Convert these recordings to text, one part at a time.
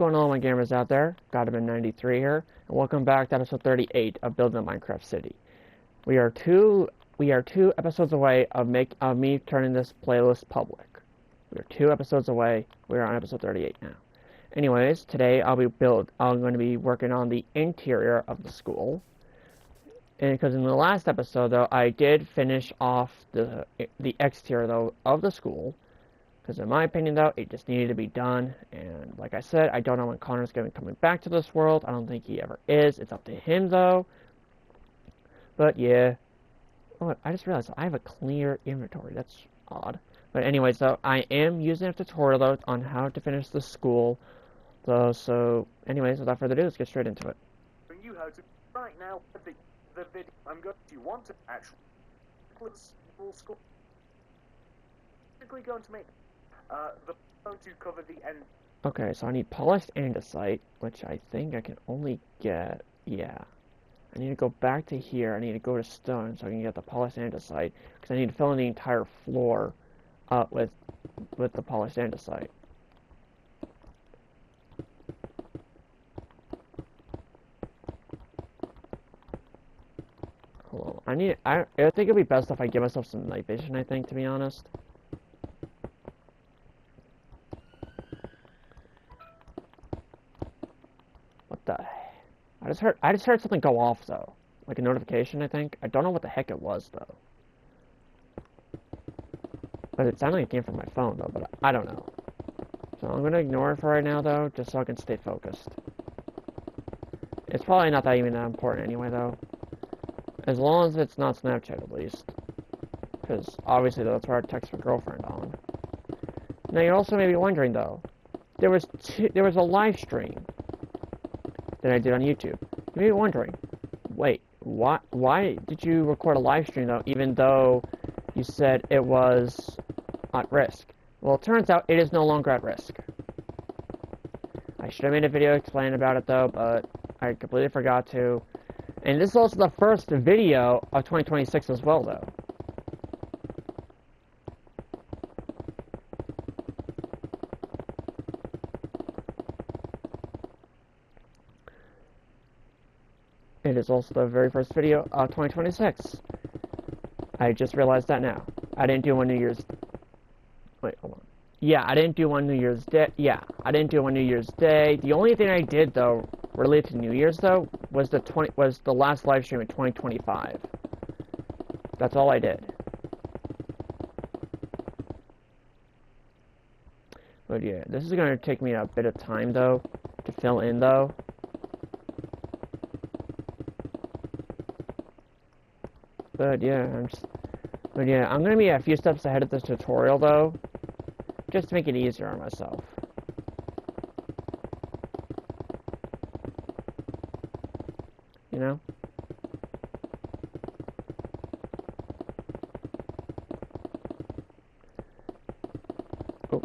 What's going on, my gamers out there? Godman93 here, and welcome back to episode 38 of Building a Minecraft City. We are two episodes away of me turning this playlist public. We are 2 episodes away. We are on episode 38 now. Anyways, today I'm going to be working on the interior of the school. And because in the last episode though, I did finish off the exterior though of the school. Because in my opinion, though, it just needed to be done. And like I said, I don't know when Connor's going to be coming back to this world. I don't think he ever is. It's up to him, though. But yeah. Oh, I just realized I have a clear inventory. That's odd. But anyways, though, I am using a tutorial, though, on how to finish the school. Though, so, anyways, without further ado, let's get straight into it. You how to right now the video I'm going to want to actually school going to make going to cover the end. Okay, so I need polished andesite, which I think I can only get, yeah. I need to go back to here. I need to go to stone so I can get the polished andesite, because I need to fill in the entire floor with the polished andesite. Hold on. I think it'd be best if I give myself some night vision, I think, to be honest. I just heard something go off though. Like a notification, I think. I don't know what the heck it was though. But it sounded like it came from my phone though, but I don't know. So I'm gonna ignore it for right now though, just so I can stay focused. It's probably not that even that important anyway though. As long as it's not Snapchat at least. Because obviously that's where I text my girlfriend on. Now you're also maybe wondering though, there was a live stream that I did on YouTube. You may be wondering, wait, why did you record a live stream though, even though you said it was at risk? Well, it turns out it is no longer at risk. I should have made a video explaining about it though, but I completely forgot to. And this is also the first video of 2026 as well though. It is also the very first video of 2026. I just realized that now. I didn't do one New Year's... Wait, hold on. Yeah, I didn't do one New Year's Day. Yeah, I didn't do one New Year's Day. The only thing I did, though, related to New Year's, though, was the last live stream in 2025. That's all I did. But yeah, this is going to take me a bit of time, though, to fill in, though. But yeah, I'm gonna be a few steps ahead of this tutorial though, just to make it easier on myself. You know? Oh.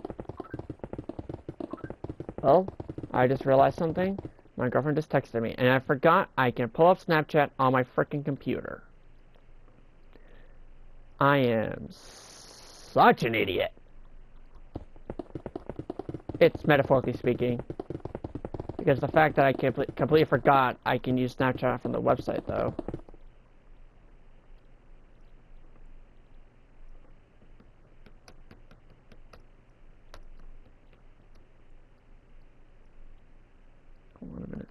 Well, I just realized something. My girlfriend just texted me, and I forgot I can pull up Snapchat on my freaking computer. I am such an idiot. It's metaphorically speaking. Because the fact that I completely forgot I can use Snapchat from the website, though. Hold on a minute.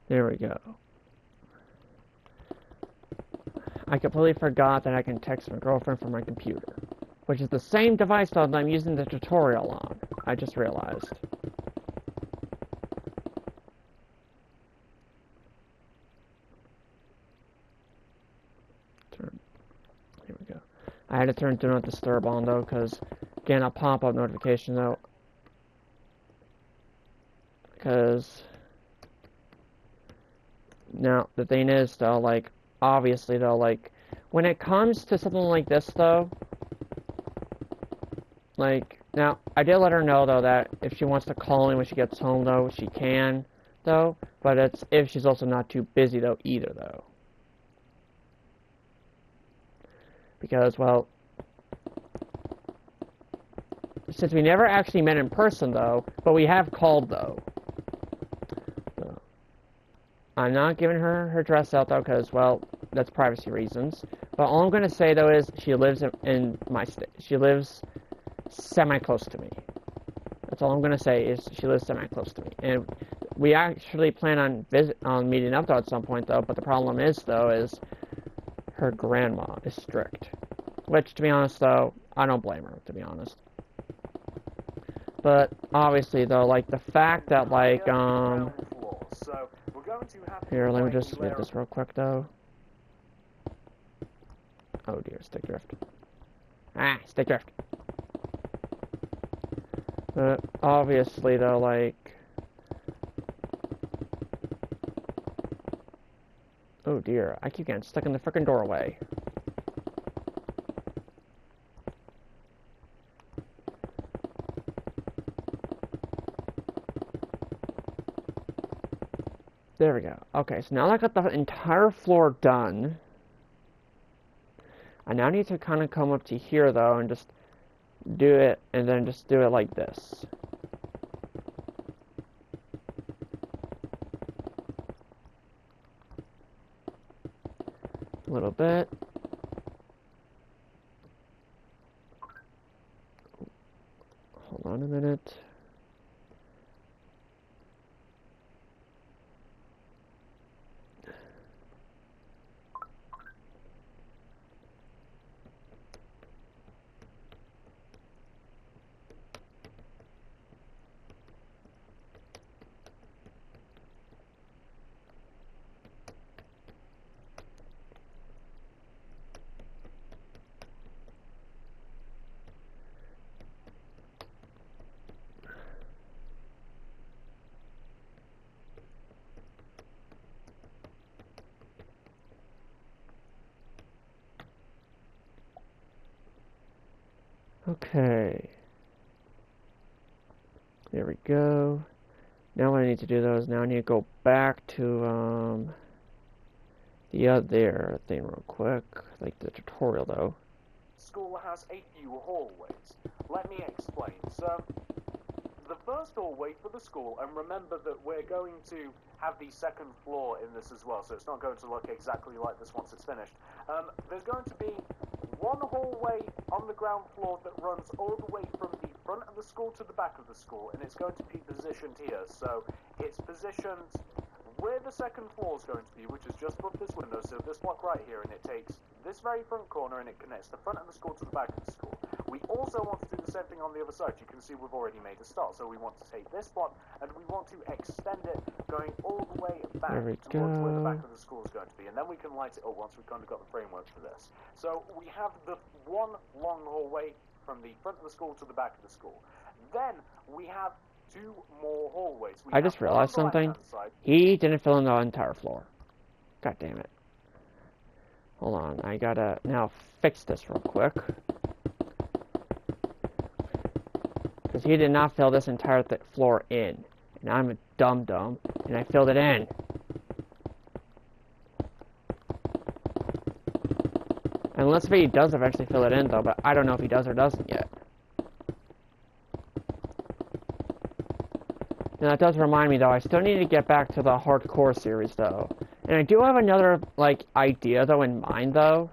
There we go. I completely forgot that I can text my girlfriend from my computer, which is the same device that I'm using the tutorial on. I just realized. Here we go. I had to turn Do Not Disturb on though, because again, a pop-up notification though. Because now, the thing is, though, like, obviously, though, like, when it comes to something like this, though, like, now, I did let her know, though, that if she wants to call me when she gets home, though, she can, though. But it's if she's also not too busy, though, either, though. Because, well, since we never actually met in person, though, but we have called, though. So, I'm not giving her her address out, though, because, well, that's privacy reasons. But all I'm going to say, though, is she lives in my state. She lives semi-close to me. That's all I'm going to say, is she lives semi-close to me. And we actually plan on meeting up, though, at some point, though. But the problem is, though, is her grandma is strict. Which, to be honest, though, I don't blame her, to be honest. But, obviously, though, like, the fact that, like, So, we're going to have here, let me just read this real quick, though. Oh, dear, stick drift. Ah, stick drift. But, obviously, though, like... Oh, dear, I keep getting stuck in the frickin' doorway. There we go. Okay, so now that I got the entire floor done, I now need to kind of come up to here, though, and just do it, and then just do it like this. A little bit. Hold on a minute. Okay. There we go. Now what I need to do, though, is now I need to go back to, the other thing real quick. Like the tutorial, though. School has a few hallways. Let me explain. So, the first hallway for the school, and remember that we're going to have the second floor in this as well, so it's not going to look exactly like this once it's finished. There's going to be one hallway on the ground floor that runs all the way from the front of the school to the back of the school, and it's going to be positioned here. So it's positioned where the second floor is going to be, which is just above this window, so this block right here, and it takes this very front corner and it connects the front of the school to the back of the school. We also want to do the same thing on the other side. You can see we've already made a start, so we want to take this block and we want to extend it going all the way back towards where the back of the school is going to be, and then we can light it up once we've kind of got the framework for this. So we have the one long hallway from the front of the school to the back of the school. Then we have two more hallways. I just realized something. He didn't fill in the entire floor. God damn it. Hold on, I gotta now fix this real quick. Because he did not fill this entire floor in. And I'm a dum-dum, and I filled it in. Unless he does eventually fill it in, though, but I don't know if he does or doesn't yet. Now, that does remind me, though, I still need to get back to the hardcore series, though. And I do have another, like, idea, though, in mind, though,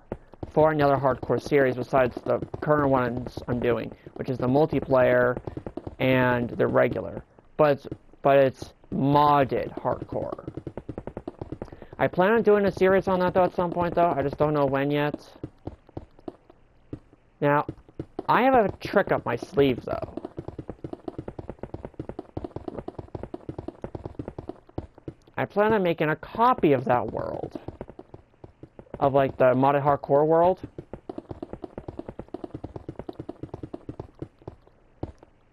for another hardcore series besides the current ones I'm doing, which is the multiplayer and the regular. But it's modded hardcore. I plan on doing a series on that, though, at some point, though. I just don't know when yet. Now, I have a trick up my sleeve, though. I plan on making a copy of that world. Of, like, the modded hardcore world.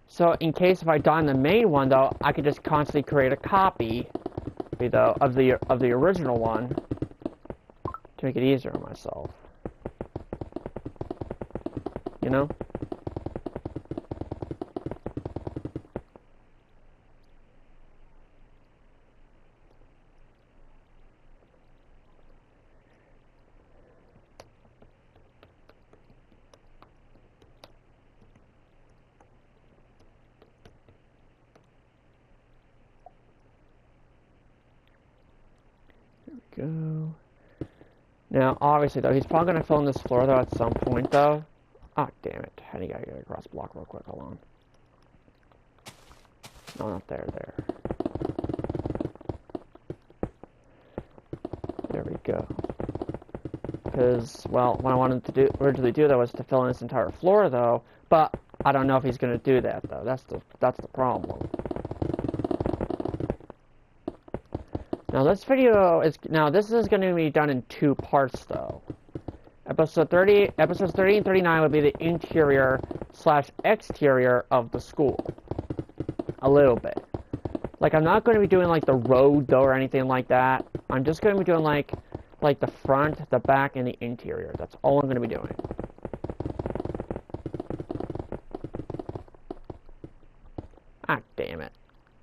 So, in case if I die in the main one, though, I could just constantly create a copy, though, of the original one, to make it easier on myself. You know? go. Now, obviously, though, he's probably going to fill in this floor, though, at some point, though. Ah, damn it. I gotta get across block real quick. Hold on. No, not there. There we go. Because, well, what I wanted to originally do, though, was to fill in this entire floor, though. But I don't know if he's going to do that, though. That's the problem. Now, this is going to be done in 2 parts, though. Episodes 30 and 39 would be the interior/exterior of the school. A little bit. Like, I'm not going to be doing, like, the road, though, or anything like that. I'm just going to be doing, like the front, the back, and the interior. That's all I'm going to be doing. Ah, damn it.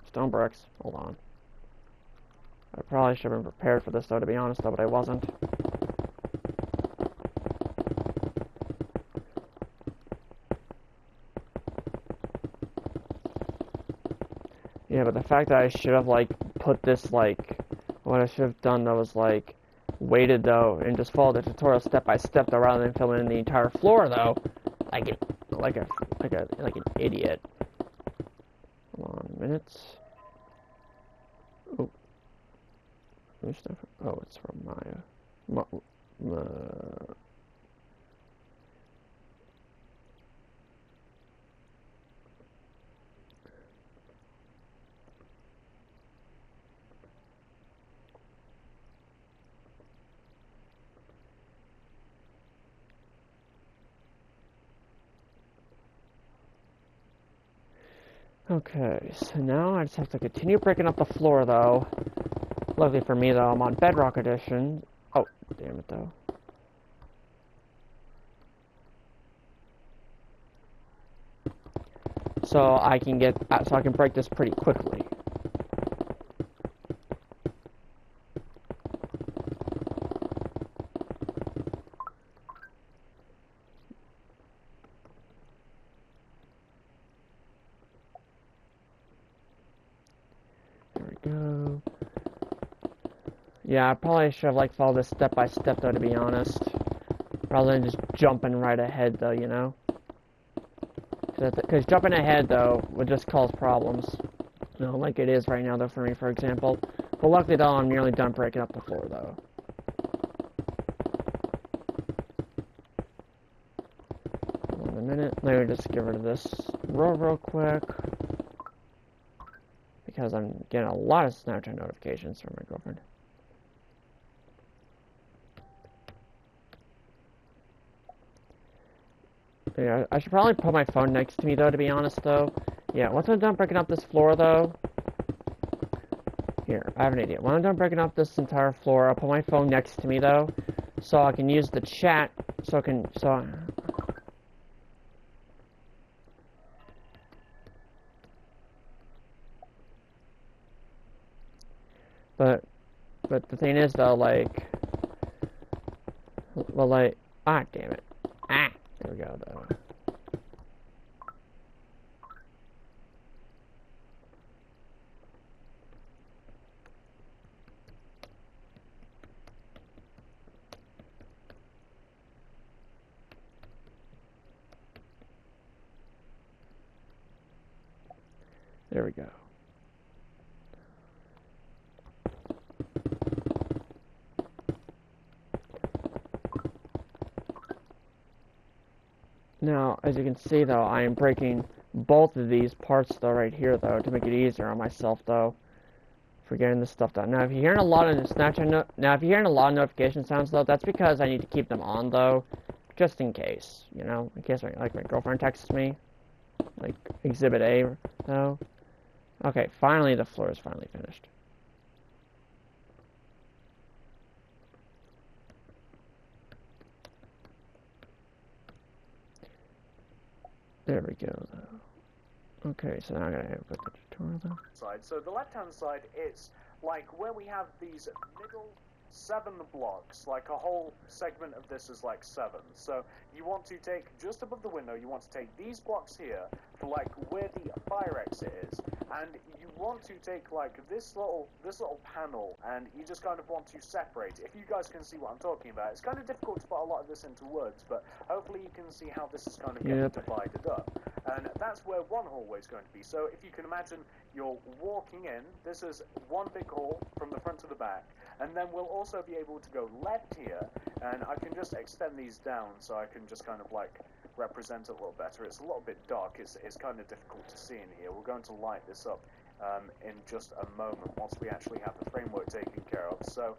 Stone bricks. Hold on. I probably should have been prepared for this, though, to be honest, though, but I wasn't. Yeah, but the fact that I should have, like, put this, like, what I should have done, though, was, like, waited, though, and just followed the tutorial step by step, though, rather than filling in the entire floor, though, like an idiot. Hold on a minute. Oh. Oh, it's from Maya. Okay, so now I just have to continue breaking up the floor, though. Luckily for me, though, I'm on Bedrock Edition. Oh, damn it, though. So I can break this pretty quickly. There we go. Yeah, I probably should have, like, followed this step by step, though, to be honest. Rather than just jumping right ahead, though, you know? Because jumping ahead, though, would just cause problems. You know, like it is right now, though, for me, for example. But luckily, though, I'm nearly done breaking up the floor, though. Hold on a minute. Let me just get rid of this real quick. Because I'm getting a lot of Snapchat notifications from my girlfriend. Yeah, I should probably put my phone next to me, though, to be honest, though. Yeah, once I'm done breaking up this floor, though... Here, I have an idea. When I'm done breaking up this entire floor, I'll put my phone next to me, though, so I can use the chat, But the thing is, though, like... Well, like... Ah, damn it. Ah! There we go, though. There we go. Now, as you can see, though, I am breaking both of these parts, though, right here, though, to make it easier on myself, though, for getting this stuff done. Now, if you're hearing a lot of notification sounds, though, that's because I need to keep them on, though, just in case, you know, in case, like, my girlfriend texts me, like, Exhibit A, though. Okay, finally, the floor is finally finished. There we go, though. Okay, so now I gotta put the tutorial, though. So the left-hand side, it's like where we have these middle 7 blocks, like a whole segment of this is like 7. So you want to take, just above the window, you want to take these blocks here for like where the fire exit is, and you want to take like this little panel, and you just kind of want to separate it. If you guys can see what I'm talking about, it's kind of difficult to put a lot of this into words, but hopefully you can see how this is kind of getting divided up. And that's where one hallway is going to be. So if you can imagine, you're walking in, this is one big hall from the front to the back, and then we'll also be able to go left here, and I can just extend these down so I can just kind of like represent it a little better. It's a little bit dark, it's kind of difficult to see in here. We're going to light this up in just a moment once we actually have the framework taken care of. So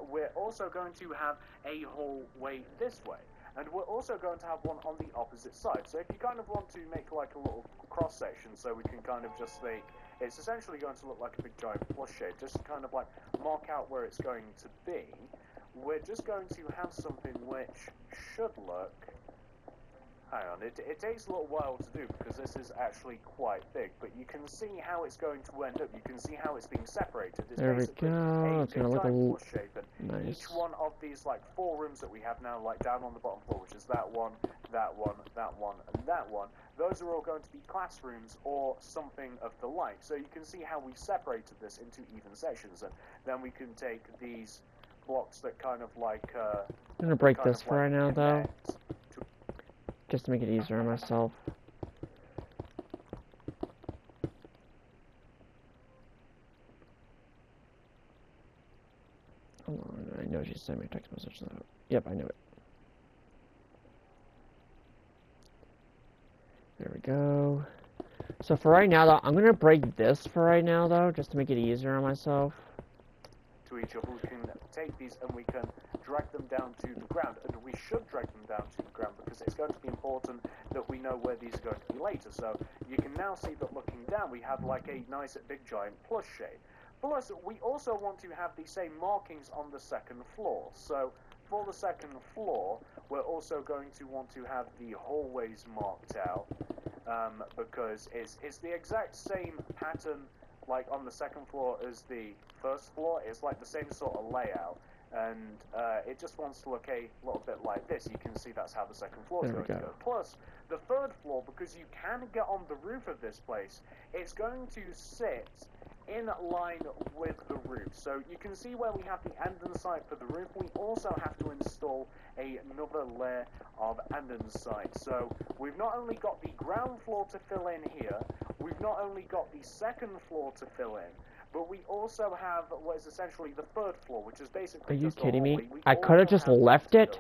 we're also going to have a hallway this way. And we're also going to have one on the opposite side. So if you kind of want to make like a little cross section, so we can kind of just like, it's essentially going to look like a big giant plus shade, just to kind of like mark out where it's going to be. We're just going to have something which should look, hang on, it takes a little while to do because this is actually quite big, but you can see how it's going to end up. You can see how it's being separated. It's there we go. It's gonna look a little shape, and nice. each one of these like 4 rooms that we have now, like down on the bottom floor, which is that one, that one, that one, and that one, those are all going to be classrooms or something of the like. So you can see how we separated this into even sections, and then we can take these blocks that kind of like I'm gonna break this for right now though, just to make it easier on myself. Hold on, I know she sent me a text message though. Yep, I knew it. There we go. So for right now though, I'm gonna break this for right now though, just to make it easier on myself. To each other, we can take these and we can drag them down to the ground, and we should drag them down to the ground because it's going to be important that we know where these are going to be later. So you can now see that looking down we have like a nice big giant plus shade. Plus we also want to have the same markings on the second floor. So for the second floor we're also going to want to have the hallways marked out because it's the exact same pattern like on the second floor as the first floor. It's like the same sort of layout, and it just wants to look a little bit like this. You can see that's how the second floor is going to go. Plus, the third floor, because you can get on the roof of this place, it's going to sit in line with the roof. So you can see where we have the andesite for the roof. We also have to install another layer of andesite. So we've not only got the ground floor to fill in here, we've not only got the second floor to fill in, but we also have what is essentially the third floor, which is basically Are you just kidding me? We I could have just left it.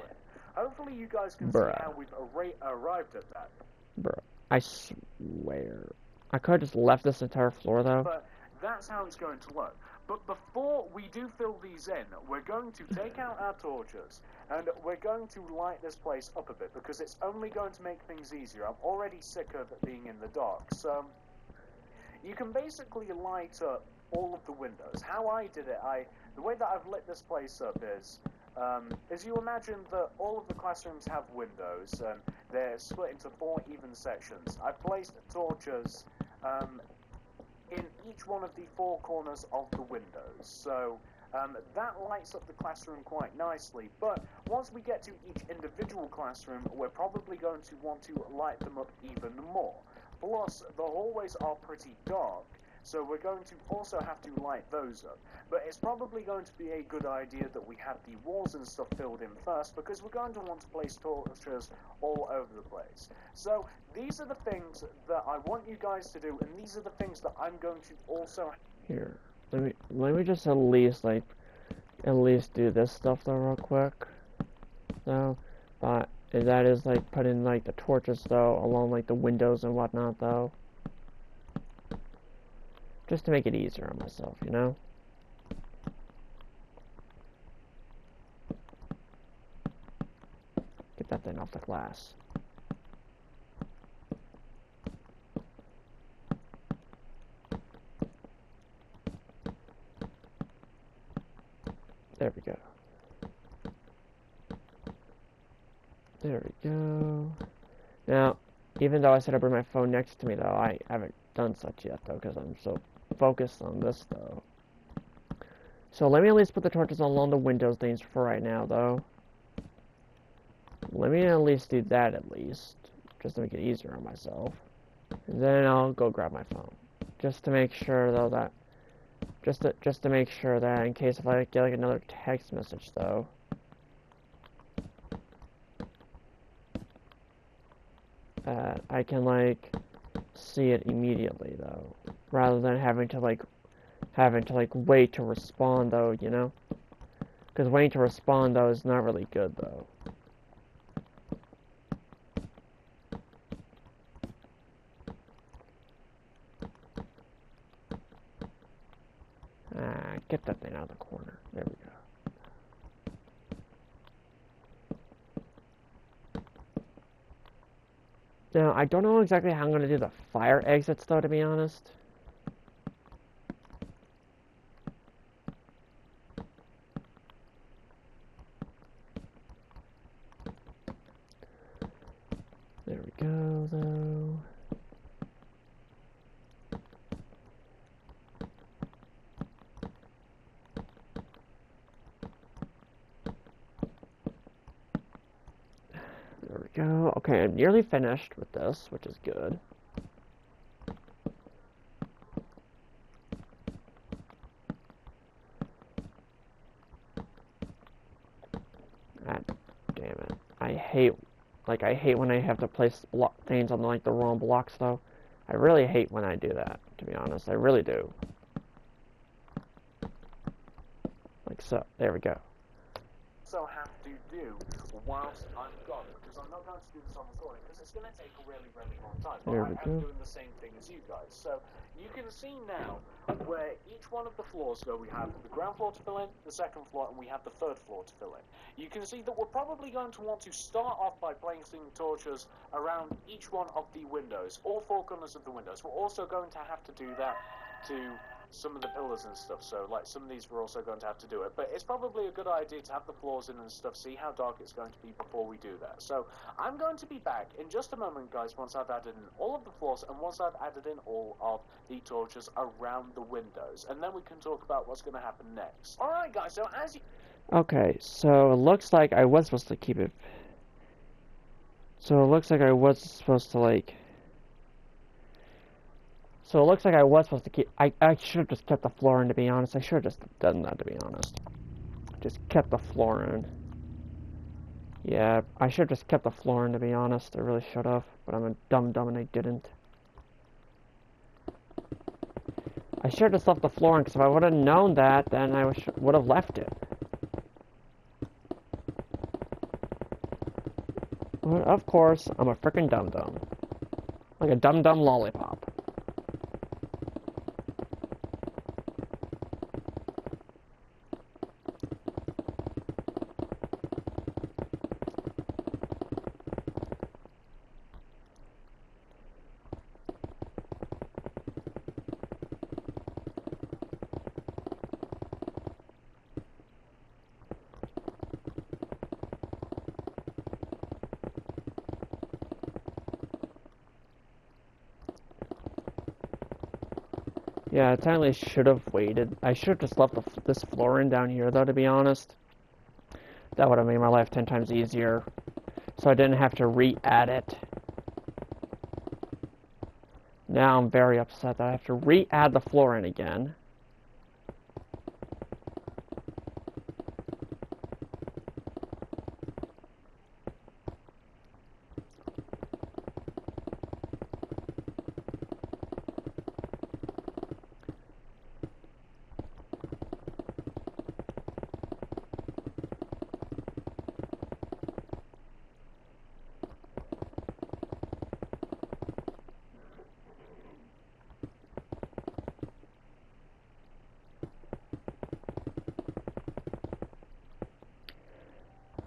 Hopefully you guys can Bruh. see how we've arrived at that. Bro, I swear. I could have just left this entire floor though. But that's how it's going to look. But before we do fill these in, we're going to take out our torches, and we're going to light this place up a bit, because it's only going to make things easier. I'm already sick of being in the dark, so you can basically light up all of the windows. How I did it, the way that I've lit this place up is, as you imagine that all of the classrooms have windows, and they're split into 4 even sections. I've placed torches in each one of the 4 corners of the windows, so that lights up the classroom quite nicely. But once we get to each individual classroom, we're probably going to want to light them up even more. Plus, the hallways are pretty dark, so we're going to also have to light those up. But it's probably going to be a good idea that we have the walls and stuff filled in first, because we're going to want to place torches all over the place. So these are the things that I want you guys to do, and these are the things that I'm going to also... Here, let me just at least do this stuff though real quick. So, but that is like putting like the torches though along like the windows and whatnot though. Just to make it easier on myself, you know? Get that thing off the glass. There we go. There we go. Now, even though I said I bring my phone next to me though, I haven't done such yet though, because I'm so focused on this though. So let me at least put the torches along the windows things for right now, though. Let me at least do that at least, just to make it easier on myself. And then I'll go grab my phone, just to make sure though that, just to make sure that in case if I get like another text message though. I can like see it immediately though, rather than having to like wait to respond though, you know? Because waiting to respond though is not really good though. Get that thing out of the corner. There we go. Now, I don't know exactly how I'm going to do the fire exits, though, to be honest. There we go, though. There we go. Okay, I'm nearly finished with this, which is good. God damn it. I hate when I have to place things on like the wrong blocks, though. I really hate when I do that, to be honest. I really do. Like so. There we go. So have to do whilst I'm gone, because I'm not going to do this on recording because it's going to take a really, really long time. But I am doing the same thing as you guys. So you can see now where each one of the floors go. We have the ground floor to fill in, the second floor, and we have the third floor to fill in. You can see that we're probably going to want to start off by placing torches around each one of the windows, all four corners of the windows. We're also going to have to do that to some of the pillars and stuff, so like some of these we're also going to have to do it, but it's probably a good idea to have the floors in and stuff, see how dark it's going to be before we do that. So I'm going to be back in just a moment, guys, once I've added in all of the floors and once I've added in all of the torches around the windows, and then we can talk about what's going to happen next. Alright guys, so as you... Okay, so it looks like I was supposed to keep it... So it looks like I was supposed to like... So it looks like I was supposed to keep... I should have just kept the floor in, to be honest. I should have just done that, to be honest. Just kept the floor in. Yeah, I should have just kept the floor in, to be honest. I really should have. But I'm a dumb and I didn't. I should have just left the floor in, because if I would have known that, then I would have left it. But of course, I'm a frickin' dum-dum. Like a dum-dum lollipop. Yeah, I technically should have waited. I should have just left this floor in down here, though, to be honest. That would have made my life 10 times easier. So I didn't have to re-add it. Now I'm very upset that I have to re-add the floor in again.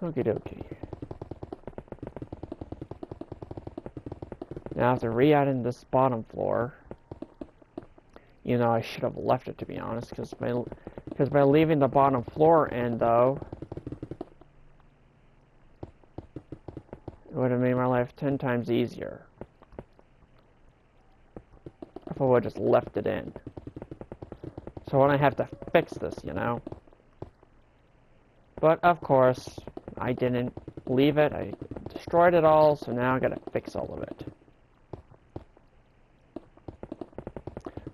Okie dokie. Now after re-adding this bottom floor, you know, I should have left it, to be honest, because by leaving the bottom floor in, though, it would have made my life 10 times easier if I would have just left it in. So when I have to fix this, you know. But of course, I didn't leave it. I destroyed it all, so now I gotta fix all of it.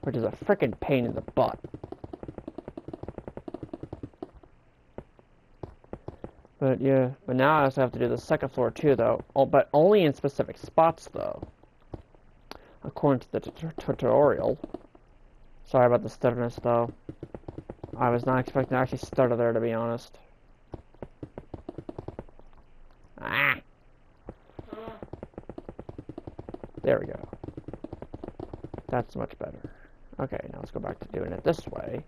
Which is a frickin' pain in the butt. But yeah, but now I also have to do the second floor too, though. Oh, but only in specific spots, though. According to the tutorial. Sorry about the stutterness, though. I was not expecting to actually stutter there, to be honest. Ah! There we go. That's much better. Okay, now let's go back to doing it this way.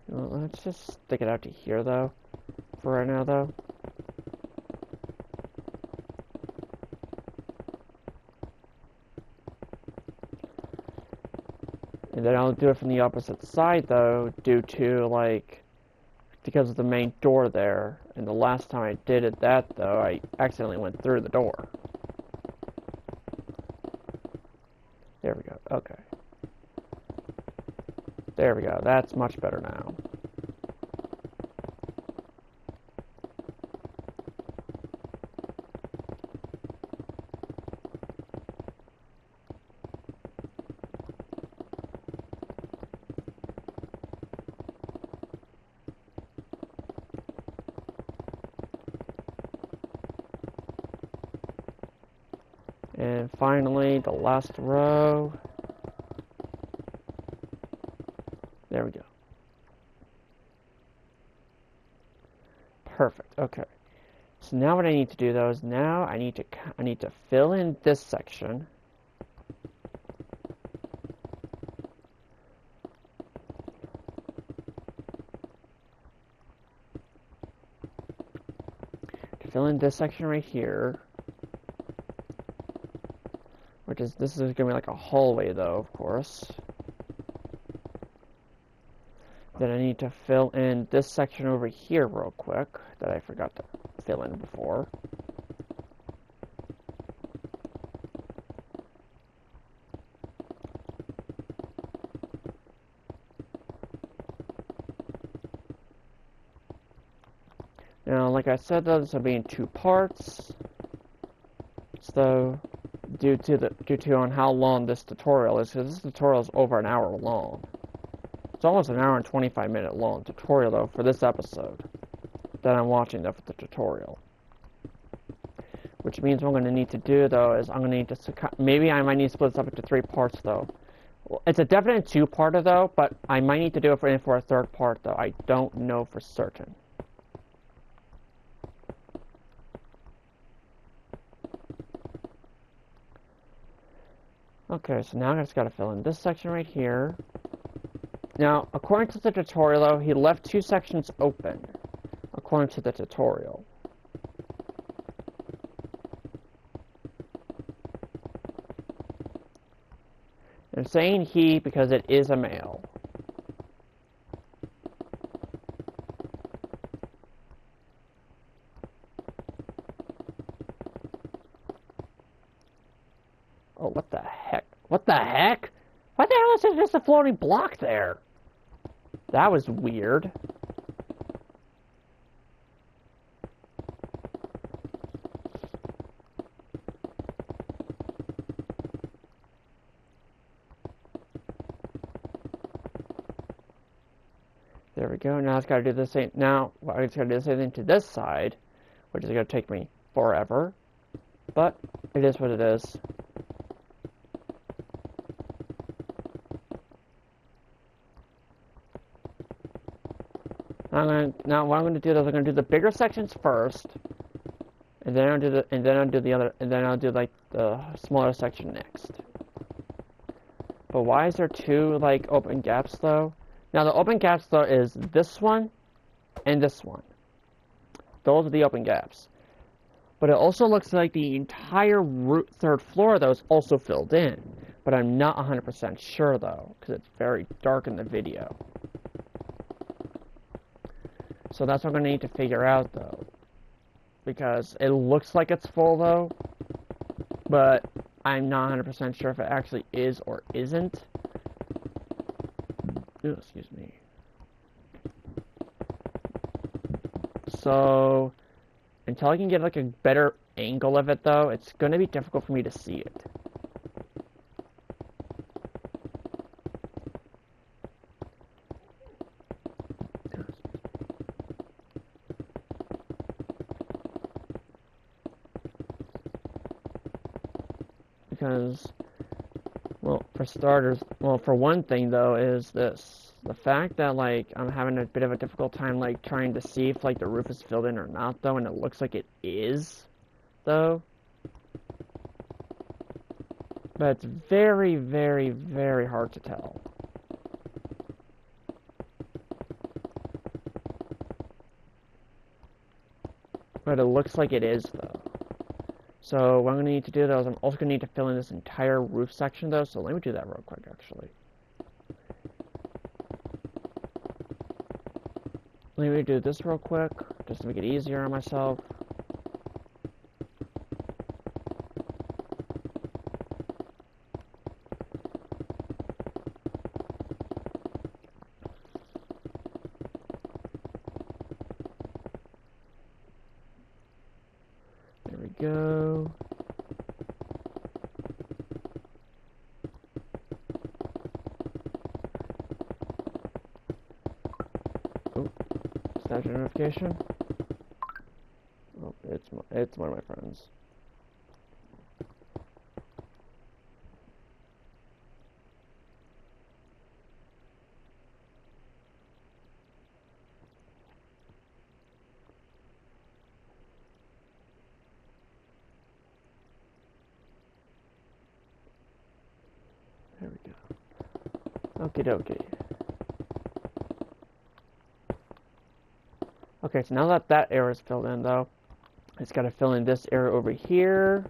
Well, let's just stick it out to here, though. For right now, though. And then I'll do it from the opposite side, though, due to, like, because of the main door there. And the last time I did it though, I accidentally went through the door. There we go. Okay. There we go. That's much better now. And finally, the last row. There we go. Perfect. Okay. So now what I need to do, though, is now I need to fill in this section. To fill in this section right here. This is going to be like a hallway, though, of course. Then I need to fill in this section over here real quick that I forgot to fill in before. Now, like I said, though, this will be in 2 parts. So, due to on how long this tutorial is, because this tutorial is over an hour long. It's almost an hour and 25-minute long tutorial, though, for this episode that I'm watching, though, for the tutorial. Which means what I'm going to need to do, though, is I'm going to need to, maybe I might need to split this up into 3 parts, though. It's a definite 2-parter, though, but I might need to do it for a 3rd part, though. I don't know for certain. Okay, so now I just gotta fill in this section right here. Now, according to the tutorial, though, he left 2 sections open. According to the tutorial. I'm saying he because it is a male. Oh, what the heck? What the heck? Why the hell is there just a floating block there? That was weird. There we go. Now it's got to do the same. Now I just got to do the same thing to this side, which is going to take me forever. But it is what it is. Now what I'm going to do is I'm going to do the bigger sections first, and then I'll do like the smaller section next. But why is there 2 like open gaps though? Now the open gaps though is this one and this one. Those are the open gaps. But it also looks like the entire 3rd floor though is also filled in. But I'm not 100% sure though, because it's very dark in the video. So that's what I'm going to need to figure out, though. because it looks like it's full though, but I'm not 100% sure if it actually is or isn't. Ooh, excuse me. So, until I can get like a better angle of it though, it's going to be difficult for me to see it. Because, well, for starters, well, for one thing though, is this. The fact that, like, I'm having a bit of a difficult time, like, trying to see if, like, the roof is filled in or not, though, and it looks like it is, though. But it's very, very, very hard to tell. But it looks like it is, though. So what I'm going to need to do, though, is I'm also going to need to fill in this entire roof section, though, so let me do that real quick, actually. Let me do this real quick, just to make it easier on myself. There we go. Oh, statue notification. Oh, it's one of my friends. There we go. Okie dokie. Okay, so now that that area is filled in, though, I just gotta fill in this area over here.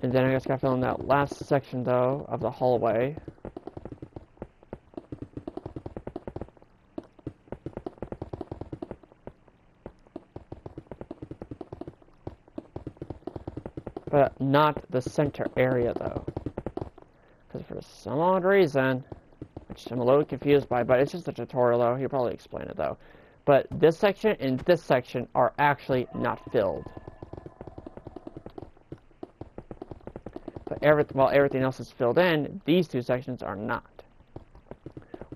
And then I just gotta fill in that last section, though, of the hallway. But not the center area, though. Because for some odd reason, which I'm a little confused by, but it's just a tutorial, though. He'll probably explain it, though. But this section and this section are actually not filled. But while everything else is filled in, these two sections are not.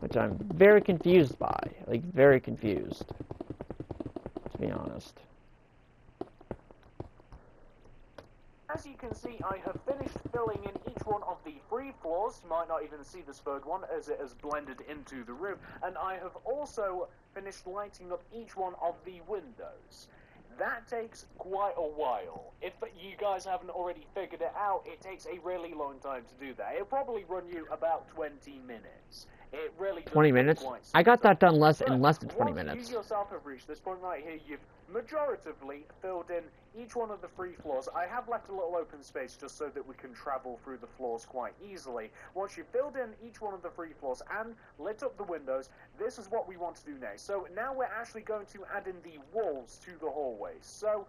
Which I'm very confused by. Like, very confused. To be honest. As you can see, I have finished filling in each one of the 3 floors. You might not even see this third one as it has blended into the room. And I have also finished lighting up each one of the windows. That takes quite a while. If you guys haven't already figured it out, it takes a really long time to do that. It'll probably run you about 20 minutes. It really 20 minutes? I got that done in less than 20 once minutes. You yourself have reached this point right here, you've majoritively filled in each one of the 3 floors. I have left a little open space just so that we can travel through the floors quite easily. Once you've filled in each one of the 3 floors and lit up the windows, this is what we want to do next. So now we're actually going to add in the walls to the hallways. So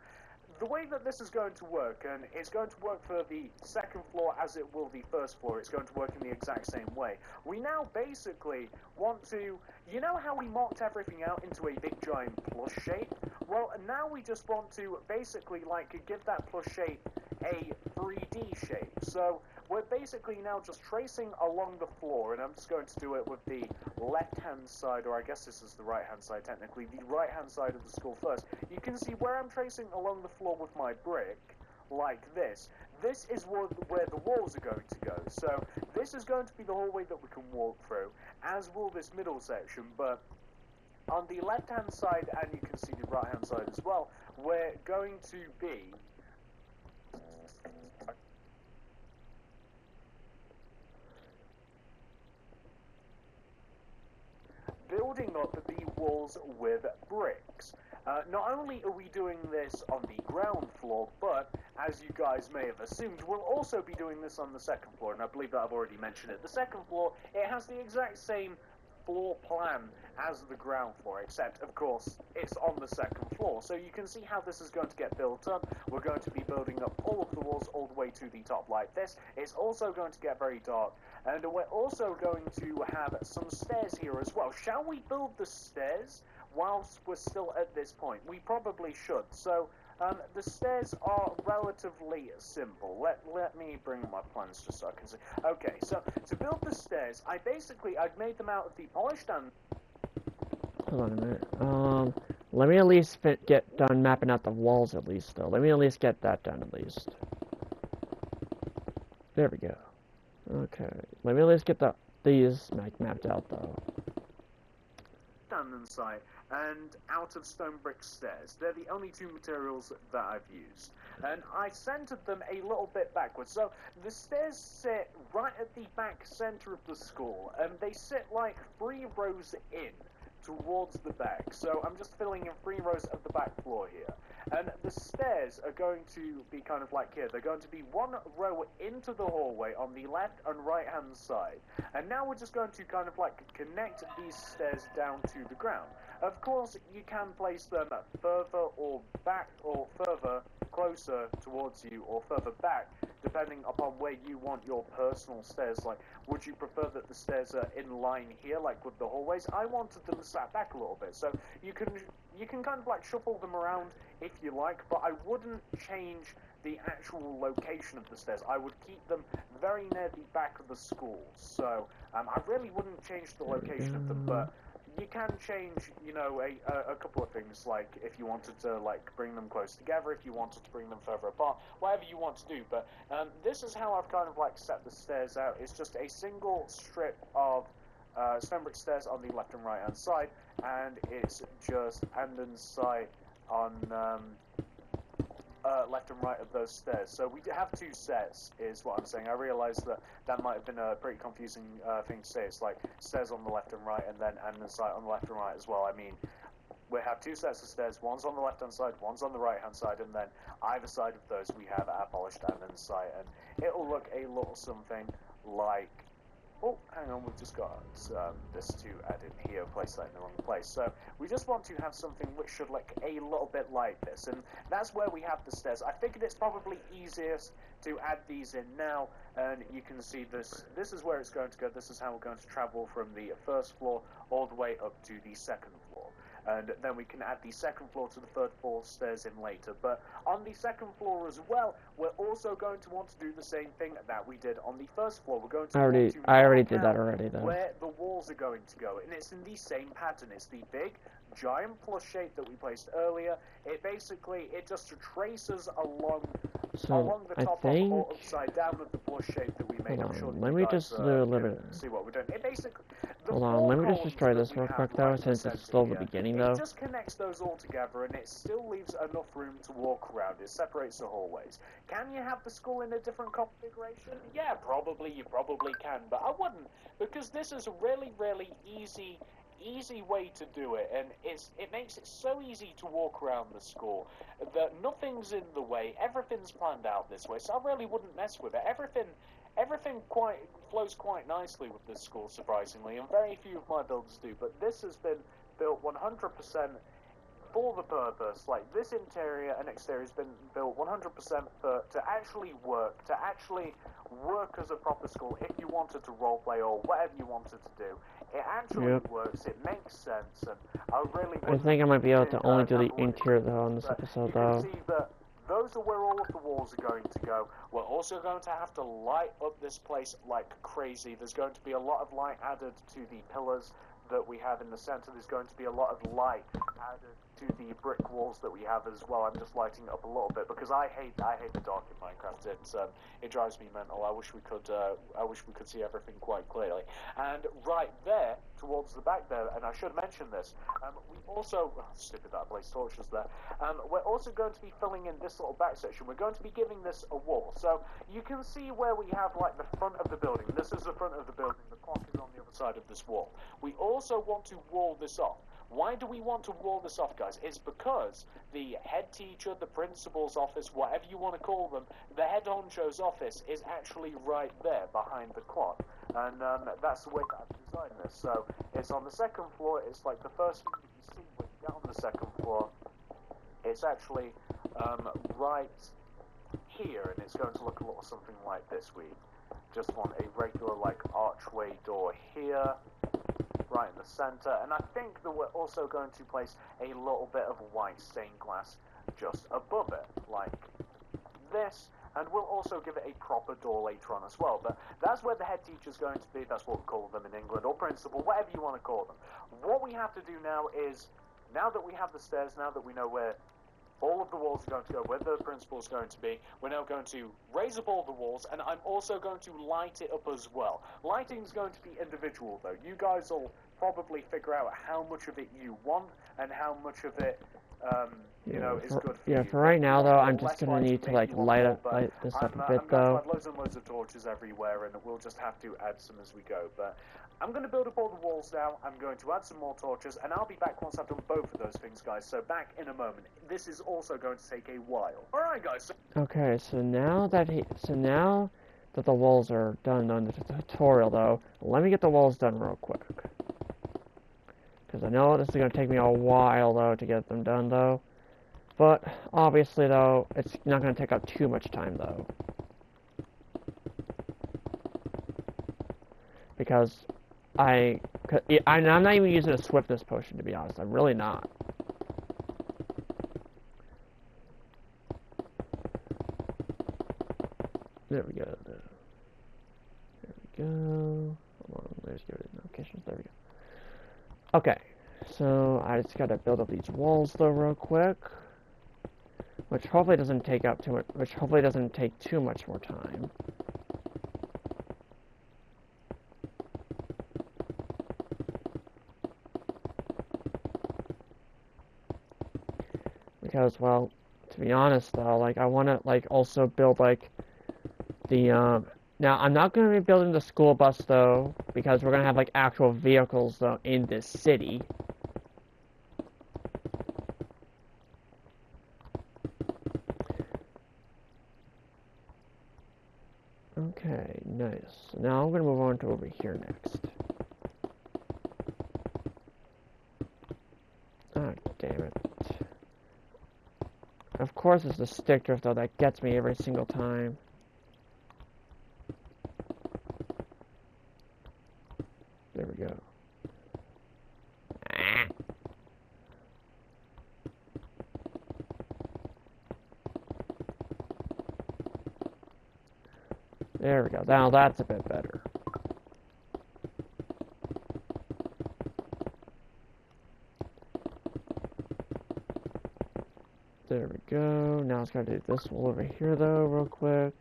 the way that this is going to work, and it's going to work for the 2nd floor as it will the 1st floor, it's going to work in the exact same way. We now basically want to, you know how we mocked everything out into a big giant plus shape? Well, now we just want to basically like give that plus shape a 3D shape. So we're basically now just tracing along the floor, and I'm just going to do it with the left-hand side, or I guess this is the right-hand side technically, the right-hand side of the skull first. You can see where I'm tracing along the floor with my brick, like this. This is where the walls are going to go. So this is going to be the hallway that we can walk through, as will this middle section, but on the left-hand side, and you can see the right-hand side as well, we're going to be building up the walls with bricks. Not only are we doing this on the ground floor, but, as you guys may have assumed, we'll also be doing this on the 2nd floor, and I believe that I've already mentioned it. The 2nd floor, it has the exact same floor plan as the ground floor, except, of course, it's on the second floor. So you can see how this is going to get built up. We're going to be building up all of the walls all the way to the top like this. It's also going to get very dark, and we're also going to have some stairs here as well. Shall we build the stairs whilst we're still at this point? We probably should. So the stairs are relatively simple. Let me bring my plans just so I can see. Okay, so to build the stairs, I've made them out of the polished and... Hold on a minute. Let me at least get done mapping out the walls at least, though. Let me at least get that done at least. There we go. Okay. Let me at least get these mapped out, though. Stand site and out of stone brick stairs. They're the only two materials that I've used. And I centered them a little bit backwards. So the stairs sit right at the back center of the school, and they sit like 3 rows in towards the back. So I'm just filling in 3 rows of the back floor here. And the stairs are going to be kind of like here. They're going to be 1 row into the hallway on the left and right hand side. And now we're just going to kind of like connect these stairs down to the ground. Of course, you can place them further or back or further closer towards you or further back, depending upon where you want your personal stairs. Like, would you prefer that the stairs are in line here, like with the hallways? I wanted them sat back a little bit, so you can kind of like shuffle them around if you like, but I wouldn't change the actual location of the stairs. I would keep them very near the back of the school, so I really wouldn't change the location of them, but you can change, you know, a couple of things, like if you wanted to like bring them close together, if you wanted to bring them further apart, whatever you want to do. But this is how I've kind of like set the stairs out. It's just a single strip of stone brick stairs on the left and right hand side, and it's just andesite on left and right of those stairs. So we have 2 sets, is what I'm saying. I realised that might have been a pretty confusing thing to say. It's like stairs on the left and right, and then andesite on the left and right as well. I mean, we have 2 sets of stairs. One's on the left hand side, one's on the right hand side, and then either side of those we have our polished andesite, and it'll look a little something like... Oh, hang on, we've just got this to add in here, place that in the wrong place. So we just want to have something which should look a little bit like this, and that's where we have the stairs. I figured it's probably easiest to add these in now, and you can see this. This is where it's going to go. This is how we're going to travel from the 1st floor all the way up to the 2nd floor. And then we can add the 2nd floor to the 3rd floor stairs in later. But on the 2nd floor as well, we're also going to want to do the same thing that we did on the 1st floor. We're going to I already did that already, though. Where the walls are going to go, and it's in the same pattern. It's the big, giant plus shape that we placed earlier. It just traces along the top or upside down of the plus shape that we made. I'm sure let me just do a little bit. See what we're doing. It basically... Hold on, let me just destroy this real quick though, since it's still the beginning though. It just connects those all together, and it still leaves enough room to walk around. It separates the hallways. Can you have the school in a different configuration? Yeah, probably, you probably can, but I wouldn't, because this is a really, really easy way to do it, and it makes it so easy to walk around the school that nothing's in the way. Everything's planned out this way, so I really wouldn't mess with it. Everything flows quite nicely with this school, surprisingly, and very few of my builds do, but this has been built 100% for the purpose. Like, this interior and exterior has been built 100% to actually work as a proper school. If you wanted to roleplay or whatever you wanted to do, it actually works, it makes sense, and I think I might be able to only do the interior though on this episode though. You can see that those are where all of the walls are going to go. We're also going to have to light up this place like crazy. There's going to be a lot of light added to the pillars that we have in the center. There's going to be a lot of light added to the brick walls that we have as well. I'm just lighting it up a little bit because I hate the dark in Minecraft. It drives me mental. I wish we could see everything quite clearly. And right there, towards the back there, and I should mention this, we also, stupid that I placed torches there, we're also going to be filling in this little back section. We're going to be giving this a wall. So you can see where we have like the front of the building. This is the front of the building. The clock is on the other side of this wall. We also want to wall this off. Why do we want to wall this off, guys? guys, is because the head teacher, the principal's office, whatever you want to call them, the head honcho's office is actually right there behind the clock. And that's the way that I've designed this. So it's on the second floor. It's like the first thing that you see when you get on the second floor. It's actually right here, and it's going to look a little something like this. We just want a regular like archway door here, right in the center, and I think that we're also going to place a little bit of white stained glass just above it, like this, and we'll also give it a proper door later on as well. But that's where the head teacher's going to be. That's what we call them in England, or principal, whatever you want to call them. What we have to do now is, now that we have the stairs, now that we know where all of the walls are going to go, where the principal is going to be, we're now going to raise up all the walls, and I'm also going to light it up as well. Lighting is going to be individual, though. You guys will probably figure out how much of it you want and how much of it, you know, is good for you. Yeah, for right now, though, I'm just going to need to, like, light this up a bit, though. I'm going to add loads and loads of torches everywhere, and we'll just have to add some as we go. But I'm going to build up all the walls now. I'm going to add some more torches, and I'll be back once I've done both of those things, guys. So back in a moment. This is also going to take a while. All right, guys. Okay, so now that the walls are done on the tutorial, though, let me get the walls done real quick. Because I know this is going to take me a while, though, to get them done, though. But, obviously, though, it's not going to take up too much time, though. Because I'm not even using a swiftness potion, to be honest. I'm really not. There we go. There we go. Hold on, let's go to notifications. There we go. Okay, so I just gotta build up these walls though real quick, which hopefully doesn't take up too much. Which hopefully doesn't take too much more time. Because, well, to be honest though, like I want to like also build like the Now, I'm not going to be building the school bus, though, because we're going to have, like, actual vehicles, though, in this city. Okay, nice. Now I'm going to move on to over here next. Ah, damn it. Of course it's the stick drift, though, that gets me every single time. There we go. There we go. Now that's a bit better. There we go. Now it's gotta do this one over here though, real quick.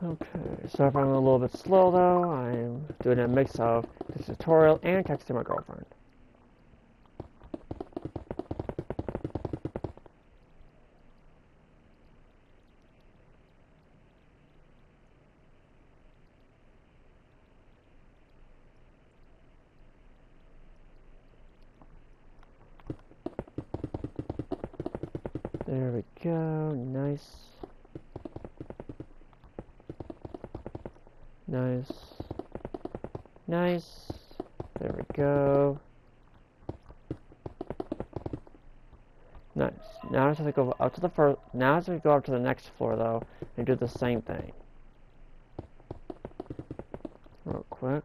Okay, so if I'm a little bit slow though, I'm doing a mix of this tutorial and texting my girlfriend. There we go, nice. Nice. Nice. There we go. Nice. Now I just have to go up to the first. Now I have to go up to the next floor though and do the same thing. Real quick.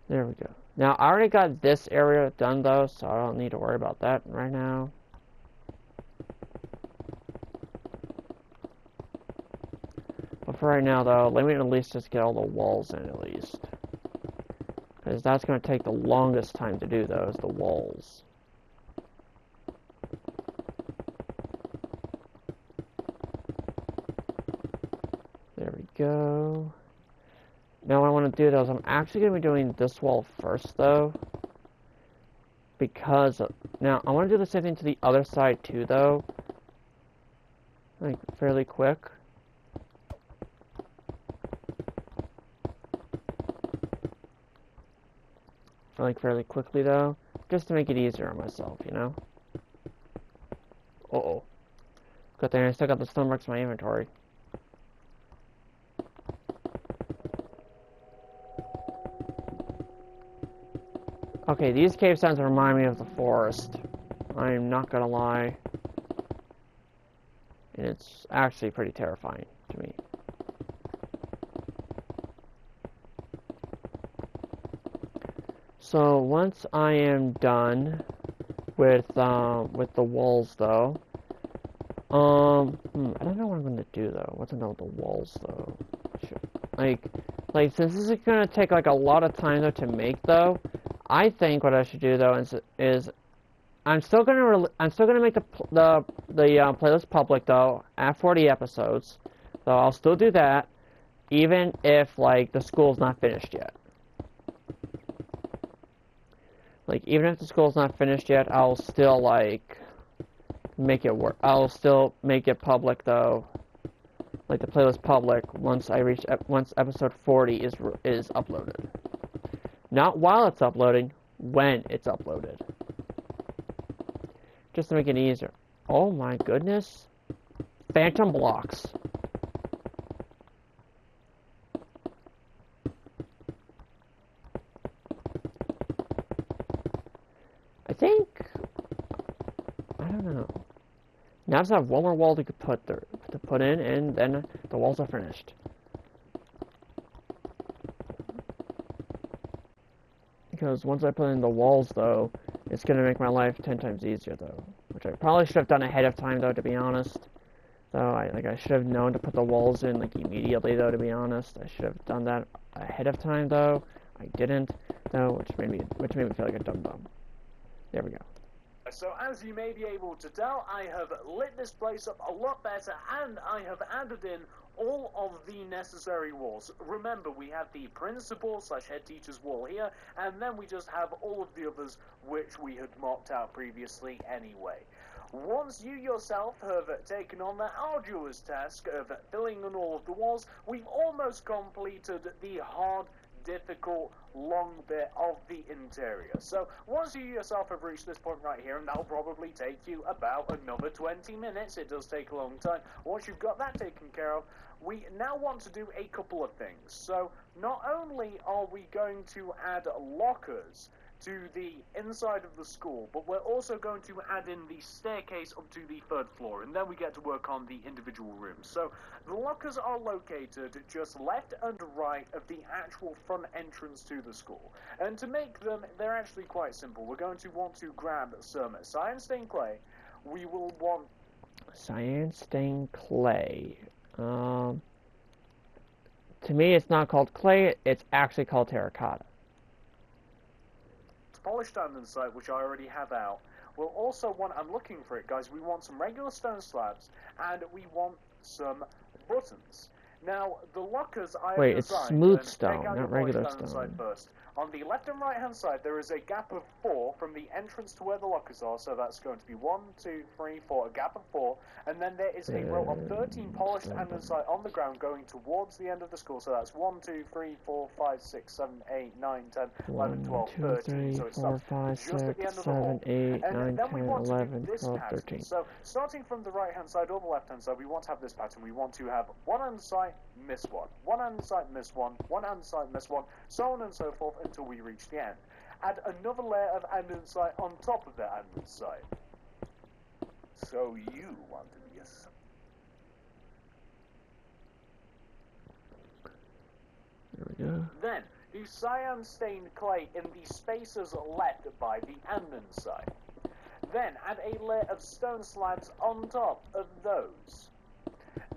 There we go. Now, I already got this area done, though, so I don't need to worry about that right now. for right now, though, let me at least just get all the walls in, at least. Because that's going to take the longest time to do, though, is the walls. There we go. Now what I want to do, though, is I'm actually going to be doing this wall first, though. Because, now, I want to do the same thing to the other side, too, though. Like, fairly quick. Like, fairly quickly, though. Just to make it easier on myself, you know? Uh-oh. Good thing I still got the stone bricks in my inventory. Okay, these cave sounds remind me of the forest. I'm not gonna lie. And it's actually pretty terrifying to me. So once I am done with the walls, though, I don't know what I'm gonna do though. What's another with the walls though? Like since this is gonna take like a lot of time though to make though, I think what I should do though is I'm still gonna make the playlist public though at 40 episodes. So I'll still do that, even if like the school's not finished yet. Like even if the school's not finished yet, I'll still like make it work. I'll still make it public though, like the playlist public once episode 40 is uploaded. Not while it's uploading, when it's uploaded. Just to make it easier. Oh my goodness. Phantom blocks. I think, I don't know. Now I just have one more wall to put in, and then the walls are finished. Because once I put in the walls, though, it's gonna make my life 10 times easier, though. Which I probably should have done ahead of time, though, to be honest. Though I should have known to put the walls in like immediately, though. To be honest, I should have done that ahead of time, though. I didn't, though, which made me feel like a dum-dum. There we go. So as you may be able to tell, I have lit this place up a lot better, and I have added in all of the necessary walls. Remember, we have the principal/head teacher's wall here, and then we just have all of the others which we had marked out previously anyway. Once you yourself have taken on the arduous task of filling in all of the walls, we've almost completed the hard, difficult, long bit of the interior. So once you yourself have reached this point right here, and that'll probably take you about another 20 minutes, it does take a long time. Once you've got that taken care of, we now want to do a couple of things. So not only are we going to add lockers to the inside of the school, but we're also going to add in the staircase up to the 3rd floor, and then we get to work on the individual rooms. So the lockers are located just left and right of the actual front entrance to the school. And to make them, they're actually quite simple. We're going to want to grab some cyan stained clay. We will want cyan stained clay. To me, it's not called clay. It's actually called terracotta. Polished andesite, which I already have out. We'll also want, I'm looking for it, guys, we want some regular stone slabs, and we want some buttons. Now, the lockers I have it's designed, smooth stone, check out not your regular polished andesite stone. first. On the left and right hand side, there is a gap of 4 from the entrance to where the lockers are, so that's going to be 1, 2, 3, 4, a gap of 4, and then there is a row of 13 polished andesite on the ground going towards the end of the school, so that's 1, 2, 3, 4, 5, 6, 7, 8, 9, 10, 11, 12, 13, so it stops just at the end of the hall. 8, 9, And then we 10, want to 11, do this 12, pattern. 13. So, starting from the right hand side or the left hand side, we want to have this pattern. We want to have one andesite, miss one, one andesite, miss one, one andesite, miss one, so on and so forth until we reach the end. Add another layer of andesite on top of that andesite. So you want to be a... There we go. Then, do cyan stained clay in the spaces left by the andesite. Then, add a layer of stone slabs on top of those.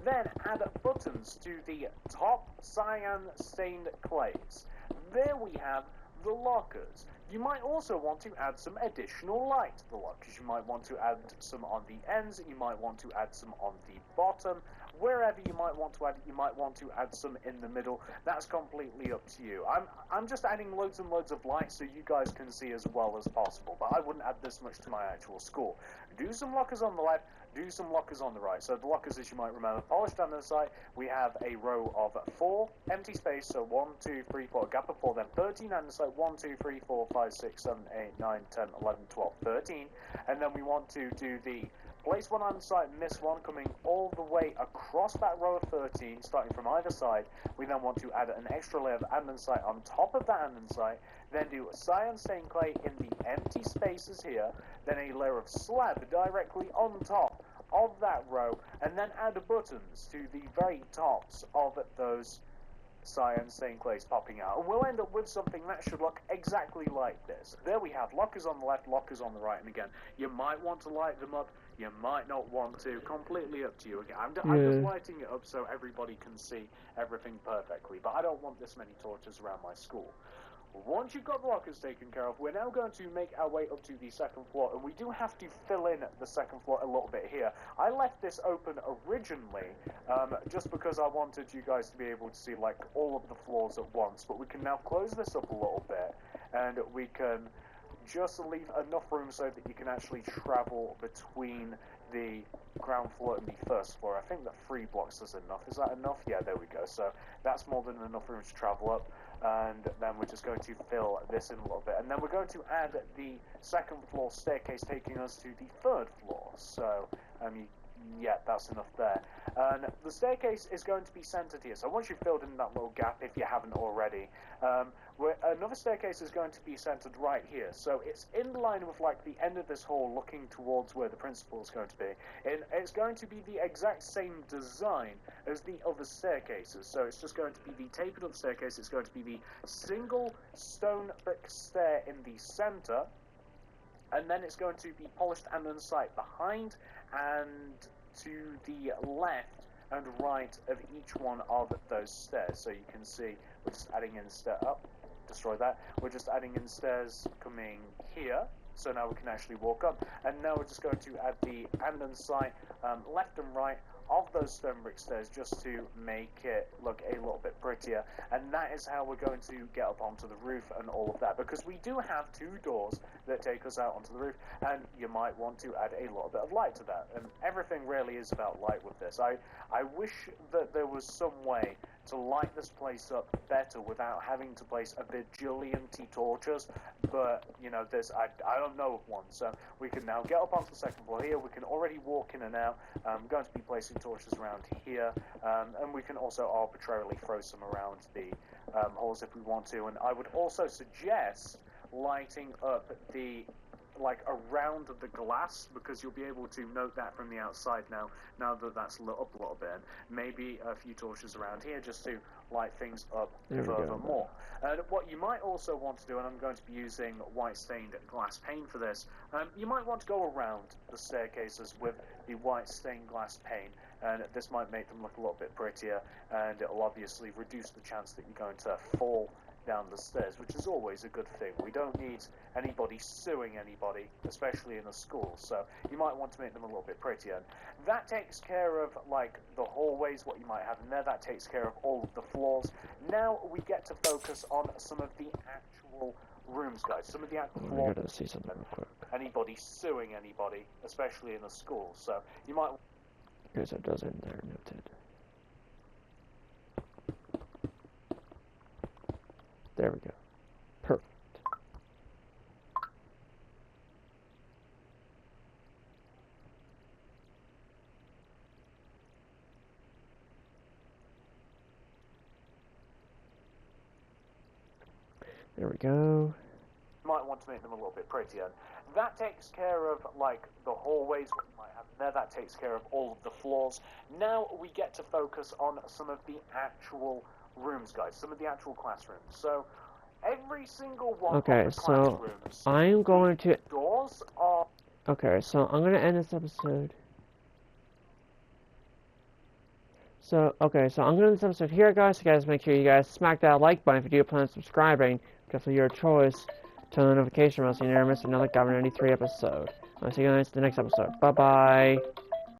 Then add buttons to the top cyan-stained clays. There we have the lockers. You might also want to add some additional light to the lockers. You might want to add some on the ends, you might want to add some on the bottom. Wherever you might want to add it, you might want to add some in the middle. That's completely up to you. I'm just adding loads and loads of light so you guys can see as well as possible, but I wouldn't add this much to my actual school. Do some lockers on the left, do some lockers on the right. So the lockers, as you might remember, polished andesite, we have a row of 4 empty space, so 1, 2, 3, 4, a gap of 4, then 13 andesite, 1, 2, 3, 4, 5, 6, 7, 8, 9, 10, 11, 12, 13, and then we want to do the place one andesite, miss one, coming all the way across that row of 13, starting from either side. We then want to add an extra layer of andesite on top of that andesite, then do a cyan stained clay in the empty spaces here, then a layer of slab directly on top of that row, and then add buttons to the very tops of those cyan stained clays popping out, and we'll end up with something that should look exactly like this. There we have lockers on the left, lockers on the right, and again, you might want to light them up, you might not want to, completely up to you. Again, I'm just lighting it up so everybody can see everything perfectly, but I don't want this many torches around my school. Once you've got the lockers taken care of, we're now going to make our way up to the second floor, and we do have to fill in the second floor a little bit here. I left this open originally, just because I wanted you guys to be able to see like all of the floors at once, but we can now close this up a little bit, and we can just leave enough room so that you can actually travel between the ground floor and the first floor. I think that 3 blocks is enough. Is that enough? Yeah, there we go. So that's more than enough room to travel up. And then we're just going to fill this in a little bit. And then we're going to add the second floor staircase taking us to the 3rd floor. So, yeah, that's enough there. And the staircase is going to be centered here. So once you've filled in that little gap, if you haven't already, another staircase is going to be centered right here. So it's in line with like the end of this hall, looking towards where the principal is going to be. And it's going to be the exact same design as the other staircases. So it's just going to be the tapered up staircase. It's going to be the single stone brick stair in the center. And then it's going to be polished andesite behind and to the left and right of each one of those stairs. So you can see we're just adding in stair up, destroy that. We're just adding in stairs coming here. So now we can actually walk up. And now we're just going to add the andesite left and right of those stone brick stairs just to make it look a little bit prettier. And that is how we're going to get up onto the roof and all of that, because we do have 2 doors that take us out onto the roof, and you might want to add a little bit of light to that. And everything really is about light with this. I wish that there was some way to light this place up better without having to place a bajillion torches, but you know, I don't know of one. So we can now get up onto the second floor here. We can already walk in and out. I'm going to be placing torches around here, and we can also arbitrarily throw some around the holes if we want to. And I would also suggest lighting up the around the glass, because you'll be able to note that from the outside now that that's lit up a little bit. Maybe a few torches around here just to light things up furthermore. And what you might also want to do, and I'm going to be using white stained glass pane for this, you might want to go around the staircases with the white stained glass pane, and this might make them look a little bit prettier, and it'll obviously reduce the chance that you're going to fall down the stairs, which is always a good thing. We don't need anybody suing anybody, especially in a school, so you might want to make them a little bit prettier. And that takes care of like the hallways, what you might have in there. That takes care of all of the floors. Now we get to focus on some of the actual rooms, guys. Some of the actual floors. I gotta see something real quick. Anybody suing anybody, especially in a school, so you might. Here's what does in there noted. There we go. Perfect. There we go. Might want to make them a little bit prettier. That takes care of like the hallways, what you might have in there. That takes care of all of the floors. Now we get to focus on some of the actual rooms, guys, some of the actual classrooms. So every single one of the classrooms, I'm going to doors are. Okay, so I'm gonna end this episode So, okay, so I'm going to end this episode here, guys. So, guys, make sure you guys smack that like button if you do plan on subscribing. Definitely your choice. Turn on the notification bell so you never miss another Governor 93 episode. I'll see you guys in the next episode. Bye-bye.